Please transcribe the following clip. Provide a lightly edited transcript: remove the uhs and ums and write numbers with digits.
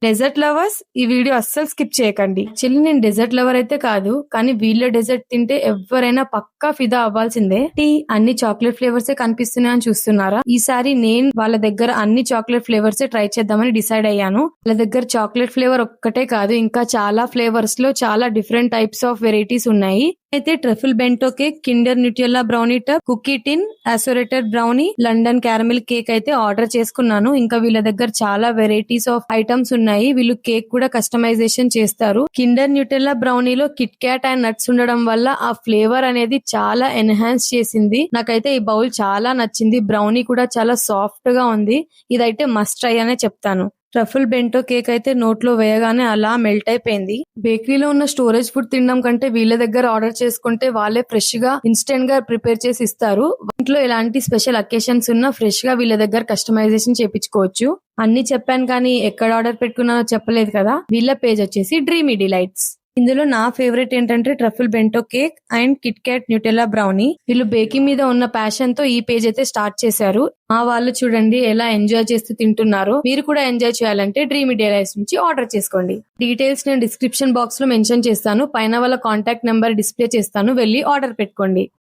Dessert lovers ఈ video అస్సలు skip చేయకండి. యాక్చువల్లీ నేను డెజర్ట్ లవర్ అయితే కాదు, కానీ వీళ్ళ డెజర్ట్ తింటే ఎవరైనా పక్కా ఫిదా అవ్వాల్సిందే. అన్ని చాక్లెట్ ఫ్లేవర్స్ కనిపిస్తున్నాయని చూస్తున్నారా? ఈసారి నేను వాళ్ళ దగ్గర అన్ని చాక్లెట్ ఫ్లేవర్స్ ట్రై చేద్దామని డిసైడ్ అయ్యాను. వాళ్ళ దగ్గర చాక్లెట్ ఫ్లేవర్ ఒక్కటే కాదు, ఇంకా చాలా ఫ్లేవర్స్ లో చాలా డిఫరెంట్ టైప్స్ ఆఫ్ వెరైటీస్ ఉన్నాయి. అయితే truffle bento cake, Kinder Nutella brownie tub, cookie tin, assorted brownie, London caramel cake అయితే ఆర్డర్ చేసుకున్నాను. ఇంకా వీళ్ళ దగ్గర చాలా వెరైటీస్ ఆఫ్ ఐటమ్స్ ఉన్నాయి. వీళ్ళు కేక్ కూడా కస్టమైజేషన్ చేస్తారు. కిండర్ న్యూటెల్లా బ్రౌనీలో కిట్ క్యాట్ అండ్ నట్స్ ఉండడం వల్ల ఆ ఫ్లేవర్ అనేది చాలా ఎన్హాన్స్ చేసింది. నాకైతే ఈ బౌల్ చాలా నచ్చింది. బ్రౌనీ కూడా చాలా సాఫ్ట్ గా ఉంది. ఇదైతే మస్ట్ ట్రై అనే చెప్తాను. ట్రఫుల్ బెంటో కేక్ అయితే నోట్లో వేయగానే అలా మెల్ట్ అయిపోయింది. బేకరీలో ఉన్న స్టోరేజ్ ఫుడ్ తినడం కంటే వీళ్ళ దగ్గర ఆర్డర్ చేసుకుంటే వాళ్ళే ఫ్రెష్ గా ఇన్స్టెంట్ గా ప్రిపేర్ చేసి ఇస్తారు. ఇంట్లో ఎలాంటి స్పెషల్ అకేషన్స్ ఉన్నా ఫ్రెష్ గా వీళ్ళ దగ్గర కస్టమైజేషన్ చేపించుకోవచ్చు. అన్ని చెప్పాను కానీ ఎక్కడ ఆర్డర్ పెట్టుకున్నానో చెప్పలేదు కదా. వీళ్ళ పేజ్ వచ్చేసి డ్రీమీ డిలైట్స్. ఇందులో నా ఫేవరెట్ ఏంటంటే truffle bento cake and Kit Kat Nutella brownie. వీళ్ళు బేకింగ్ మీద ఉన్న ప్యాషన్ తో ఈ పేజ్ అయితే స్టార్ట్ చేశారు. మా వాళ్ళు చూడండి ఎలా ఎంజాయ్ చేస్తూ తింటున్నారో. మీరు కూడా ఎంజాయ్ చేయాలంటే డ్రీమీ డిలైట్స్ నుంచి ఆర్డర్ చేసుకోండి. డీటెయిల్స్ నేను డిస్క్రిప్షన్ బాక్స్ లో మెన్షన్ చేస్తాను. పైన వాళ్ళ కాంటాక్ట్ నెంబర్ డిస్ప్లే చేస్తాను, వెళ్ళి ఆర్డర్ పెట్టుకోండి.